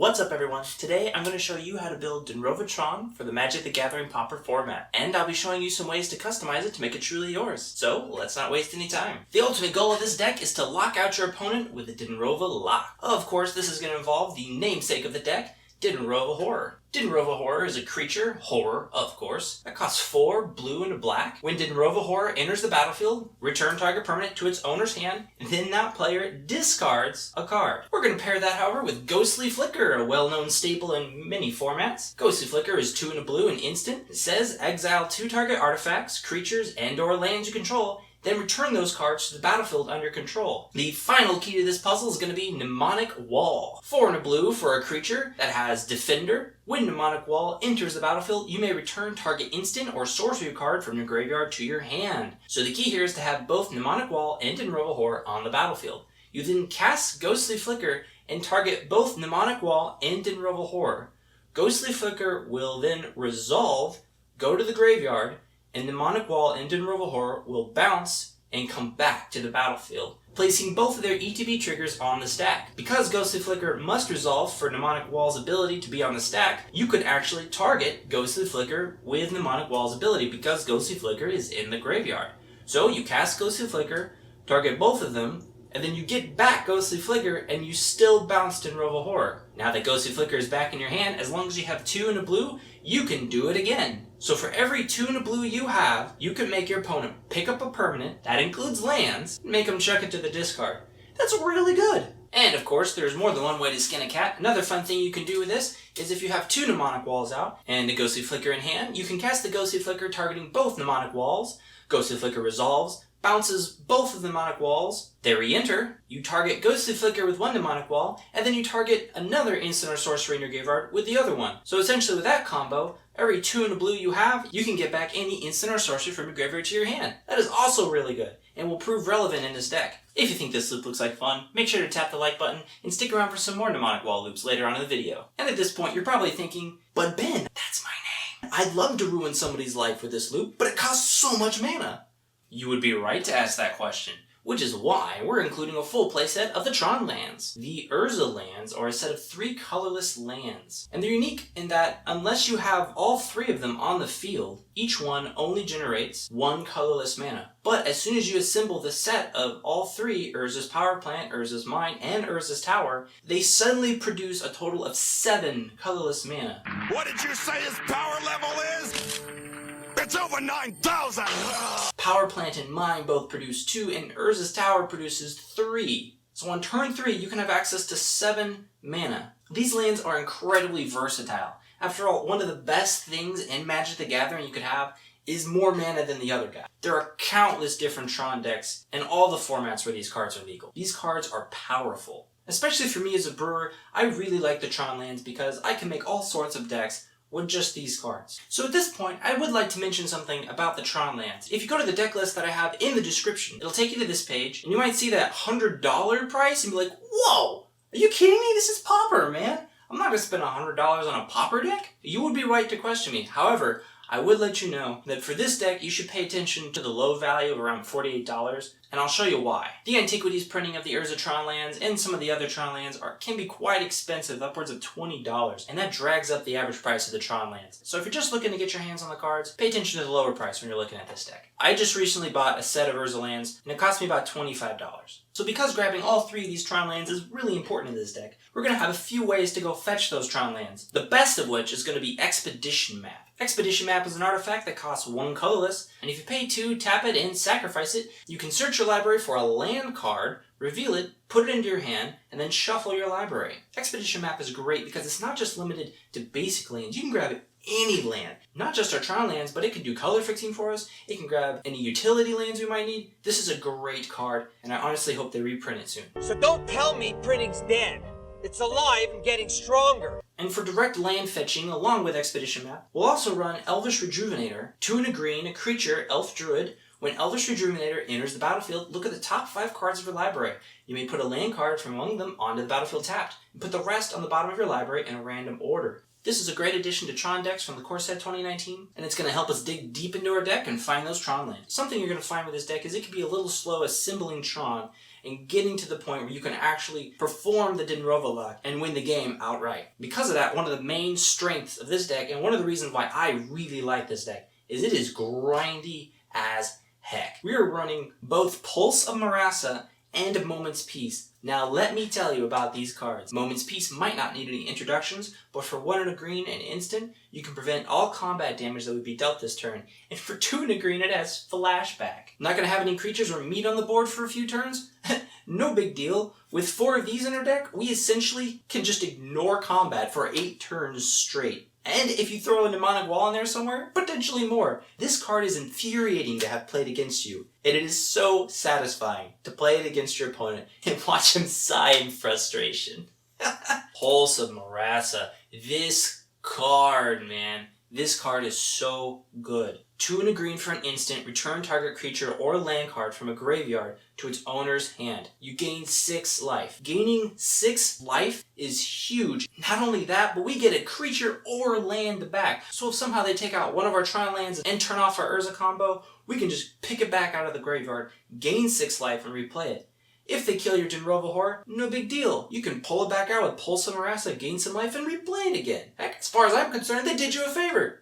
What's up everyone? Today I'm going to show you how to build Dinrova Tron for the Magic the Gathering Pauper format, and I'll be showing you some ways to customize it to make it truly yours. So let's not waste any time. The ultimate goal of this deck is to lock out your opponent with a Dinrova lock. Of course, this is going to involve the namesake of the deck, Dinrova Horror. Dinrova Horror is a creature, horror of course, that costs 4 blue and a black. When Dinrova Horror enters the battlefield, return target permanent to its owner's hand, then that player discards a card. We're going to pair that, however, with Ghostly Flicker, a well-known staple in many formats. Ghostly Flicker is 2 and a blue and instant. It says exile 2 target artifacts, creatures, and/or lands you control, then return those cards to the battlefield under control. The final key to this puzzle is going to be Mnemonic Wall. 4 and a blue for a creature that has Defender. When Mnemonic Wall enters the battlefield, you may return target instant or sorcery card from your graveyard to your hand. So the key here is to have both Mnemonic Wall and Dinrova Horror on the battlefield. You then cast Ghostly Flicker and target both Mnemonic Wall and Dinrova Horror. Ghostly Flicker will then resolve, go to the graveyard, and Mnemonic Wall and Dinrova Horror will bounce and come back to the battlefield, placing both of their ETB triggers on the stack. Because Ghostly Flicker must resolve for Mnemonic Wall's ability to be on the stack, you could actually target Ghostly Flicker with Mnemonic Wall's ability because Ghostly Flicker is in the graveyard. So you cast Ghostly Flicker, target both of them, and then you get back Ghostly Flicker and you still bounce Dinrova Horror. Now that Ghostly Flicker is back in your hand, as long as you have 2 and a blue, you can do it again. So for every 2 and a blue you have, you can make your opponent pick up a permanent, that includes lands, and make them chuck it to the discard. That's really good. And of course, there's more than one way to skin a cat. Another fun thing you can do with this is if you have 2 Mnemonic Walls out and a Ghostly Flicker in hand, you can cast the Ghostly Flicker targeting both Mnemonic Walls. Ghostly Flicker resolves, bounces both of the Mnemonic Walls, they re-enter, you target Ghostly Flicker with 1 Mnemonic Wall, and then you target another instant or sorcery in your graveyard with the other one. So essentially with that combo, every 2 and a blue you have, you can get back any instant or sorcery from your graveyard to your hand. That is also really good, and will prove relevant in this deck. If you think this loop looks like fun, make sure to tap the like button, and stick around for some more Mnemonic Wall loops later on in the video. And at this point, you're probably thinking, but Ben, that's my name. I'd love to ruin somebody's life with this loop, but it costs so much mana. You would be right to ask that question, which is why we're including a full playset of the Tron lands. The Urza lands are a set of 3 colorless lands, and they're unique in that unless you have all 3 of them on the field, each one only generates 1 colorless mana. But as soon as you assemble the set of all 3, Urza's Powerplant, Urza's Mine, and Urza's Tower, they suddenly produce a total of 7 colorless mana. What did you say his power level is? It's over 9,000! Powerplant and Mine both produce 2, and Urza's Tower produces 3. So on turn 3, you can have access to 7 mana. These lands are incredibly versatile. After all, one of the best things in Magic the Gathering you could have is more mana than the other guy. There are countless different Tron decks in all the formats where these cards are legal. These cards are powerful. Especially for me as a brewer, I really like the Tron lands because I can make all sorts of decks with just these cards. So at this point, I would like to mention something about the Tron lands. If you go to the deck list that I have in the description, it'll take you to this page, and you might see that $100 price and be like, whoa, are you kidding me? This is Pauper, man. I'm not gonna spend $100 on a Pauper deck. You would be right to question me. However, I would let you know that for this deck, you should pay attention to the low value of around $48, and I'll show you why. The Antiquities printing of the Urza Tron lands and some of the other Tron lands can be quite expensive, upwards of $20, and that drags up the average price of the Tron lands. So if you're just looking to get your hands on the cards, pay attention to the lower price when you're looking at this deck. I just recently bought a set of Urza lands, and it cost me about $25. So because grabbing all 3 of these Tron lands is really important in this deck, we're going to have a few ways to go fetch those Tron lands. The best of which is going to be Expedition Map. Expedition Map is an artifact that costs 1 colorless, and if you pay 2, tap it, and sacrifice it, you can search your library for a land card, reveal it, put it into your hand, and then shuffle your library. Expedition Map is great because it's not just limited to basic lands. You can grab any land, not just our Tron lands, but it can do color fixing for us. It can grab any utility lands we might need. This is a great card, and I honestly hope they reprint it soon. So don't tell me printing's dead. It's alive and getting stronger. And for direct land fetching, along with Expedition Map, we'll also run Elvish Rejuvenator, 2 and a green, a creature, Elf Druid. When Elvish Rejuvenator enters the battlefield, look at the top 5 cards of your library. You may put a land card from among them onto the battlefield tapped, and put the rest on the bottom of your library in a random order. This is a great addition to Tron decks from the core set 2019, and it's going to help us dig deep into our deck and find those Tron lands. Something you're going to find with this deck is it can be a little slow assembling Tron, and getting to the point where you can actually perform the Dinrova lock and win the game outright. Because of that, one of the main strengths of this deck, and one of the reasons why I really like this deck, is it is grindy as heck. We are running both Pulse of Marasa and Moment's Peace. Now let me tell you about these cards. Moment's Peace might not need any introductions, but for 1 and a green and instant, you can prevent all combat damage that would be dealt this turn. And for 2 and a green, it has Flashback. Not going to have any creatures or meat on the board for a few turns? No big deal. With 4 of these in our deck, we essentially can just ignore combat for 8 turns straight. And if you throw a Mnemonic Wall in there somewhere, potentially more. This card is infuriating to have played against you. And it is so satisfying to play it against your opponent and watch him sigh in frustration. Pulse of Marasa. This card, man. This card is so good. 2 and a green for an instant, return target creature or land card from a graveyard to its owner's hand. You gain 6 life. Gaining 6 life is huge. Not only that, but we get a creature or land back. So if somehow they take out one of our Tron lands and turn off our Urza combo, we can just pick it back out of the graveyard, gain 6 life, and replay it. If they kill your Dinrova Horror, no big deal. You can pull it back out with Pulse of Marasa, gain some life, and replay it again. Heck, as far as I'm concerned, they did you a favor.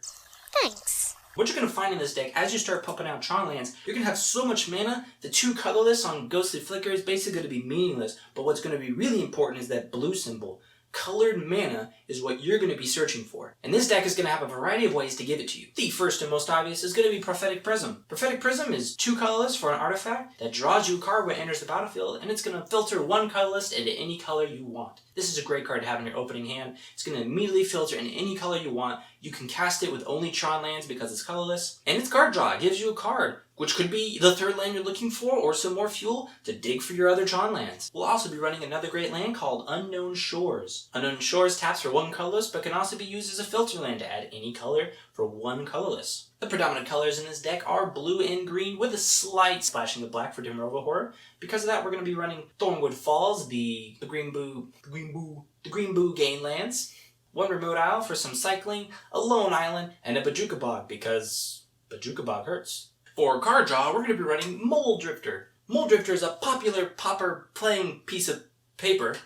Thanks. What you're going to find in this deck, as you start pumping out Tron lands, you're going to have so much mana, the 2 colorless on Ghostly Flicker is basically going to be meaningless, but what's going to be really important is that blue symbol. Colored mana is what you're going to be searching for. And this deck is going to have a variety of ways to give it to you. The first and most obvious is going to be Prophetic Prism. Prophetic Prism is 2 colorless for an artifact that draws you a card when it enters the battlefield, and it's going to filter 1 colorless into any color you want. This is a great card to have in your opening hand. It's going to immediately filter into any color you want. You can cast it with only Tron lands because it's colorless. And it's card draw. It gives you a card, which could be the 3rd land you're looking for, or some more fuel to dig for your other Tron lands. We'll also be running another great land called Unknown Shores. Unknown Shores taps for 1 colorless, but can also be used as a filter land to add any color for 1 colorless. The predominant colors in this deck are blue and green, with a slight splashing of black for Dinrova Horror. Because of that, we're going to be running Thornwood Falls, the Green Boo gain lands, 1 Remote Isle for some cycling, a Lone Island, and a Bajuka Bog, because Bajuka Bog hurts. For card draw, we're going to be running Mole Drifter. Mole Drifter is a popular Pauper playing piece of paper.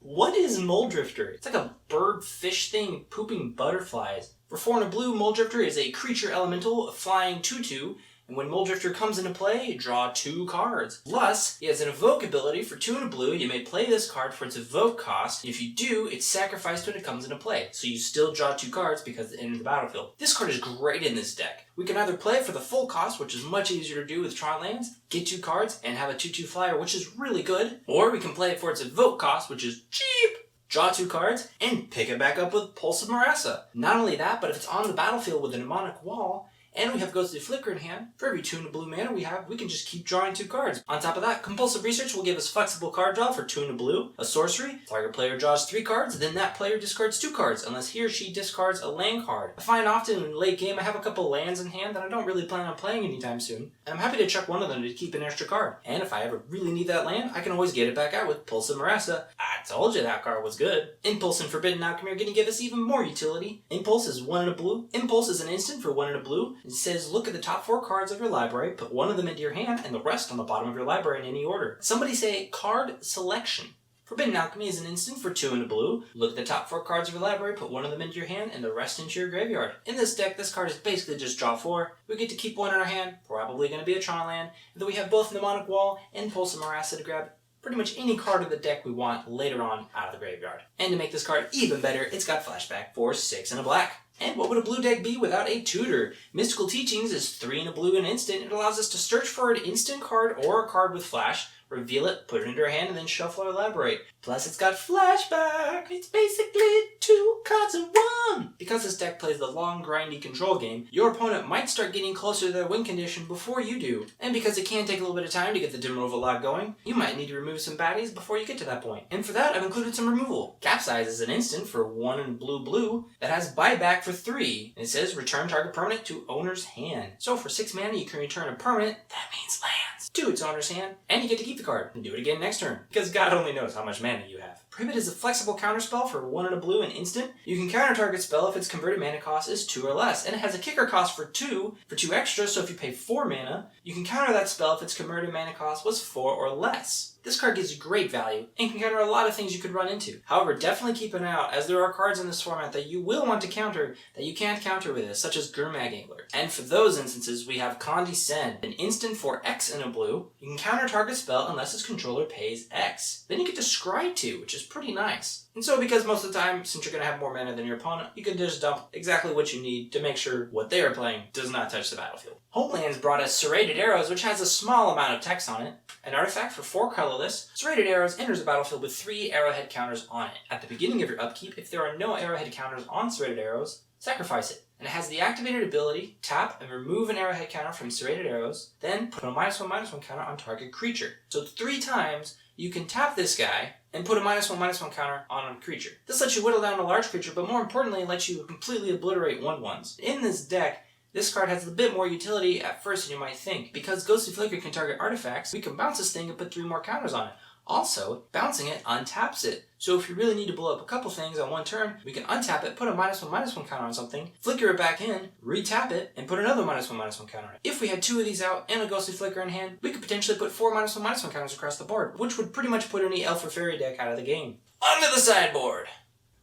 What is Mole Drifter? It's like a bird fish thing pooping butterflies. For 4 and a blue, Mole Drifter is a creature elemental, flying 2/2, and when Mole Drifter comes into play, draw 2 cards. Plus, he has an evoke ability for 2 and a blue. You may play this card for its evoke cost. If you do, it's sacrificed when it comes into play. So you still draw 2 cards because it enters the battlefield. This card is great in this deck. We can either play it for the full cost, which is much easier to do with Tron lands, get 2 cards, and have a 2/2 flyer, which is really good. Or we can play it for its evoke cost, which is cheap. Draw 2 cards, and pick it back up with Pulse of Marasa. Not only that, but if it's on the battlefield with a Mnemonic Wall, and we have Ghostly Flicker in hand, for every 2 and a blue mana we can just keep drawing 2 cards. On top of that, Compulsive Research will give us flexible card draw for 2 and a blue, a sorcery. Target player draws 3 cards, then that player discards 2 cards, unless he or she discards a land card. I find often in late game I have a couple lands in hand that I don't really plan on playing anytime soon, and I'm happy to chuck one of them to keep an extra card. And if I ever really need that land, I can always get it back out with Pulse of Marasa. I told you that card was good. Impulse and Forbidden Alchemy are going to give us even more utility. Impulse is 1 and a blue. Impulse is an instant for 1 and a blue. It says look at the top 4 cards of your library, put 1 of them into your hand, and the rest on the bottom of your library in any order. Somebody say card selection. Forbidden Alchemy is an instant for 2 and a blue. Look at the top 4 cards of your library, put 1 of them into your hand, and the rest into your graveyard. In this deck, this card is basically just draw 4. We get to keep 1 in our hand, probably going to be a Tron land, and then we have both Mnemonic Wall and Pulse of Marasa to grab pretty much any card of the deck we want later on out of the graveyard. And to make this card even better, it's got Flashback for 6 and a black. And what would a blue deck be without a tutor? Mystical Teachings is 3 and a blue and instant. It allows us to search for an instant card or a card with flash, reveal it, put it into our hand, and then shuffle or elaborate. Plus it's got Flashback. It's basically 2 cards in 1. Because this deck plays the long, grindy control game, your opponent might start getting closer to their win condition before you do. And because it can take a little bit of time to get the Dinrova lock going, you might need to remove some baddies before you get to that point. And for that, I've included some removal. Capsize is an instant for 1 and blue that has buyback for 3. And it says return target permanent to owner's hand. So for 6 mana, you can return a permanent, that means lands, to its owner's hand, and you get to keep the card and do it again next turn. Because God only knows how much mana you have. Prohibit is a flexible counterspell for 1 and a blue and instant. You can counter target spell if its converted mana cost is 2 or less, and it has a kicker cost for 2 extra, so if you pay 4 mana, you can counter that spell if its converted mana cost was 4 or less. This card gives you great value and can counter a lot of things you could run into. However, definitely keep an eye out, as there are cards in this format that you will want to counter that you can't counter with this, such as Gurmag Angler. And for those instances, we have Condescend, an instant for X and a blue. You can counter target spell unless its controller pays X. Then you get to Scry 2, which is pretty nice. And so because most of the time, since you're going to have more mana than your opponent, you can just dump exactly what you need to make sure what they are playing does not touch the battlefield. Homelands brought us Serrated Arrows, which has a small amount of text on it. An artifact for 4 colorless. Serrated Arrows enters the battlefield with 3 arrowhead counters on it. At the beginning of your upkeep, if there are no arrowhead counters on Serrated Arrows, sacrifice it. And it has the activated ability, tap and remove an arrowhead counter from Serrated Arrows, then put a -1/-1 counter on target creature. So 3 times you can tap this guy and put a -1/-1 counter on a creature. This lets you whittle down a large creature, but more importantly, it lets you completely obliterate 1/1s. In this deck, this card has a bit more utility at first than you might think. Because Ghostly Flicker can target artifacts, we can bounce this thing and put 3 more counters on it. Also, bouncing it untaps it. So if you really need to blow up a couple things on one turn, we can untap it, put a -1/-1 counter on something, flicker it back in, retap it, and put another -1/-1 counter on it. If we had 2 of these out and a Ghostly Flicker in hand, we could potentially put 4 -1/-1 counters across the board, which would pretty much put any Elf or Fairy deck out of the game. Onto the sideboard!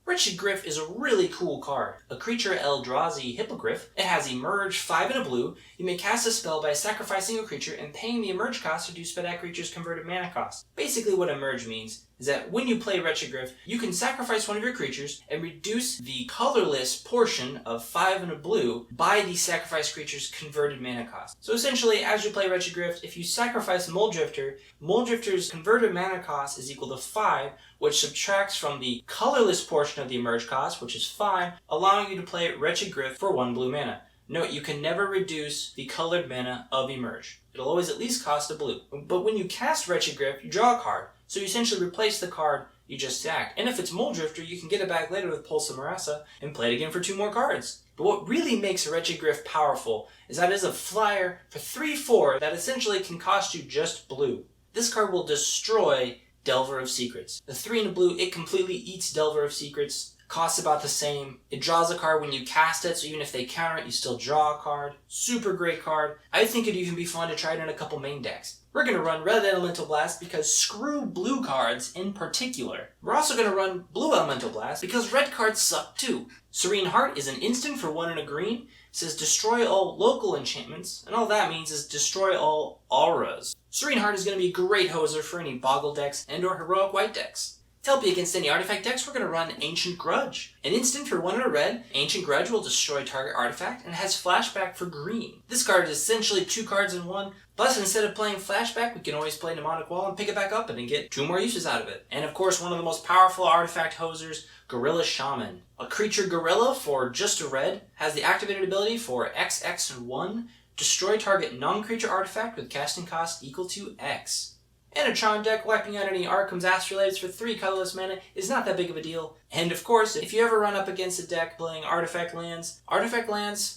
Wretched Gryff is a really cool card. A creature Eldrazi Hippogriff. It has Emerge, 5 and a blue. You may cast a spell by sacrificing a creature and paying the Emerge cost reduced by that creature's converted mana cost. Basically what Emerge means is that when you play Wretched Gryff, you can sacrifice one of your creatures and reduce the colorless portion of 5 and a blue by the sacrificed creature's converted mana cost. So essentially, as you play Wretched Gryff, if you sacrifice Mulldrifter's converted mana cost is equal to 5, which subtracts from the colorless portion of the Emerge cost, which is 5, allowing you to play Wretched Gryff for 1 blue mana. Note, you can never reduce the colored mana of Emerge. It'll always at least cost a blue. But when you cast Wretched Gryff, you draw a card. So you essentially replace the card you just sacked. And if it's Mulldrifter, you can get it back later with Pulse of Marasa and play it again for 2 more cards. But what really makes Wretched Gryff powerful is that it is a flyer for 3/4 that essentially can cost you just blue. This card will destroy Delver of Secrets. The 3 and a blue, it completely eats Delver of Secrets. Costs about the same. It draws a card when you cast it, so even if they counter it, you still draw a card. Super great card. I think it'd even be fun to try it in a couple main decks. We're going to run Red Elemental Blast because screw blue cards in particular. We're also going to run Blue Elemental Blast because red cards suck too. Serene Heart is an instant for 1 and a green. It says destroy all local enchantments, and all that means is destroy all auras. Serene Heart is going to be a great hoser for any Boggle decks and or Heroic White decks. To help you against any artifact decks, we're going to run Ancient Grudge. An instant for 1 and a red, Ancient Grudge will destroy target artifact and has flashback for green. This card is essentially 2 cards in 1, plus instead of playing flashback, we can always play Mnemonic Wall and pick it back up and get 2 more uses out of it. And of course, one of the most powerful artifact hosers, Gorilla Shaman. A creature gorilla for just a red, has the activated ability for XX and 1, destroy target non-creature artifact with casting cost equal to X. And a Tron deck, wiping out any Arkham's Astrolabes for 3 colorless mana is not that big of a deal. And of course, if you ever run up against a deck playing artifact lands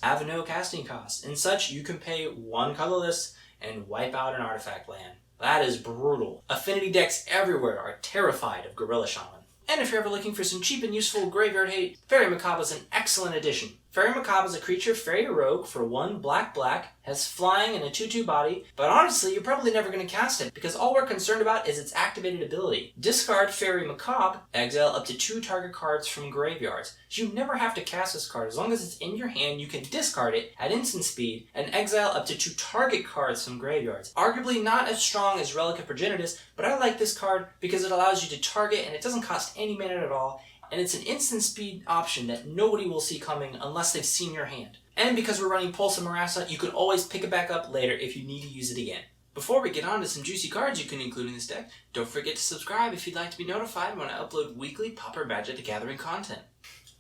have no casting cost. And such, you can pay 1 colorless and wipe out an artifact land. That is brutal. Affinity decks everywhere are terrified of Gorilla Shaman. And if you're ever looking for some cheap and useful graveyard hate, Fairy Macabre is an excellent addition. Fairy Macabre is a creature Fairy Rogue for 1 black, has flying and a 2/2 body, but honestly, you're probably never going to cast it, because all we're concerned about is its activated ability. Discard Fairy Macabre, exile up to 2 target cards from graveyards. So you never have to cast this card. As long as it's in your hand, you can discard it at instant speed and exile up to 2 target cards from graveyards. Arguably not as strong as Relic of Progenitus, but I like this card because it allows you to target and it doesn't cost any mana at all. And it's an instant speed option that nobody will see coming unless they've seen your hand. And because we're running Pulse of Marasa, you can always pick it back up later if you need to use it again. Before we get on to some juicy cards you can include in this deck, don't forget to subscribe if you'd like to be notified when I upload weekly Pauper Magic the Gathering content.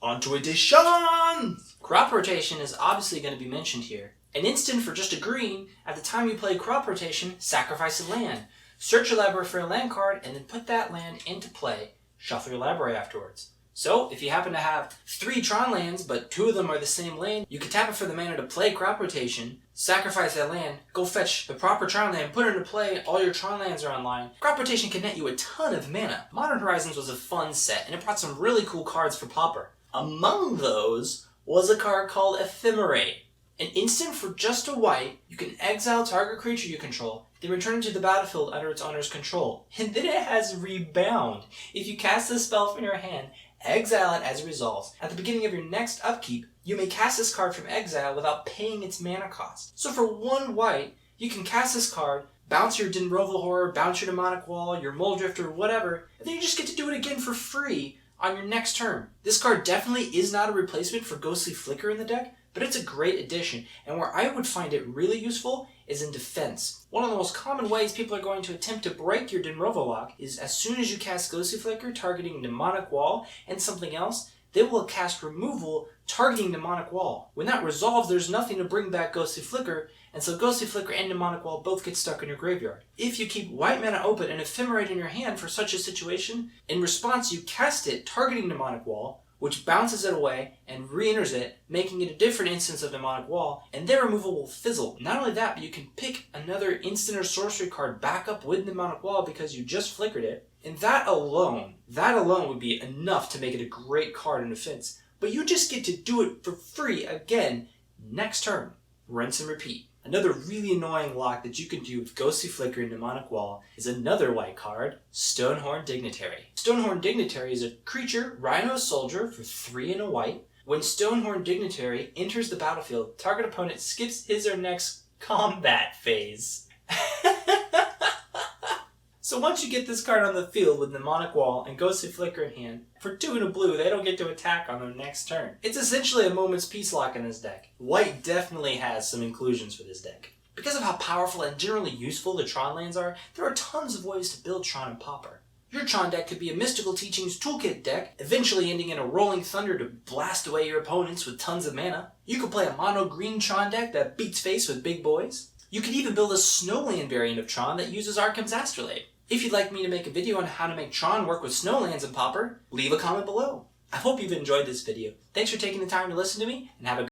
On to additions! Crop Rotation is obviously going to be mentioned here. An instant for just a green, at the time you play Crop Rotation, sacrifice a land. Search your library for a land card and then put that land into play. Shuffle your library afterwards. So, if you happen to have 3 Tron lands, but 2 of them are the same land, you can tap it for the mana to play Crop Rotation, sacrifice that land, go fetch the proper Tron land, put it into play, all your Tron lands are online. Crop Rotation can net you a ton of mana. Modern Horizons was a fun set, and it brought some really cool cards for Pauper. Among those was a card called Ephemerate. An instant for just a white, you can exile target creature you control, then return it to the battlefield under its owner's control. And then it has Rebound. If you cast this spell from your hand, exile it as it resolves. At the beginning of your next upkeep, you may cast this card from exile without paying its mana cost. So for 1 white, you can cast this card, bounce your Dinrova Horror, bounce your Mnemonic Wall, your Moldrifter, whatever, and then you just get to do it again for free on your next turn. This card definitely is not a replacement for Ghostly Flicker in the deck, but it's a great addition, and where I would find it really useful is in defense. One of the most common ways people are going to attempt to break your Dinrova lock is as soon as you cast Ghostly Flicker targeting Mnemonic Wall and something else, they will cast removal targeting Mnemonic Wall. When that resolves, there's nothing to bring back Ghostly Flicker, and so Ghostly Flicker and Mnemonic Wall both get stuck in your graveyard. If you keep white mana open and Ephemerate in your hand for such a situation, in response you cast it targeting Mnemonic Wall, which bounces it away and re-enters it, making it a different instance of Mnemonic Wall, and their removal will fizzle. Not only that, but you can pick another instant or sorcery card back up with Mnemonic Wall because you just flickered it, and that alone would be enough to make it a great card in defense. But you just get to do it for free again next turn. Rinse and repeat. Another really annoying lock that you can do with Ghostly Flicker and Mnemonic Wall is another white card, Stonehorn Dignitary. Stonehorn Dignitary is a creature, Rhino Soldier for 3 and a white. When Stonehorn Dignitary enters the battlefield, target opponent skips his or next combat phase. So once you get this card on the field with Mnemonic Wall and Ghostly Flicker in hand, for 2 and a blue, they don't get to attack on their next turn. It's essentially a Moment's Peace lock in this deck. White definitely has some inclusions for this deck. Because of how powerful and generally useful the Tron lands are, there are tons of ways to build Tron and Pauper. Your Tron deck could be a Mystical Teachings Toolkit deck, eventually ending in a Rolling Thunder to blast away your opponents with tons of mana. You could play a mono green Tron deck that beats face with big boys. You could even build a Snowland variant of Tron that uses Arkham's Astrolabe. If you'd like me to make a video on how to make Tron work with Snowlands and Pauper, leave a comment below. I hope you've enjoyed this video. Thanks for taking the time to listen to me, and have a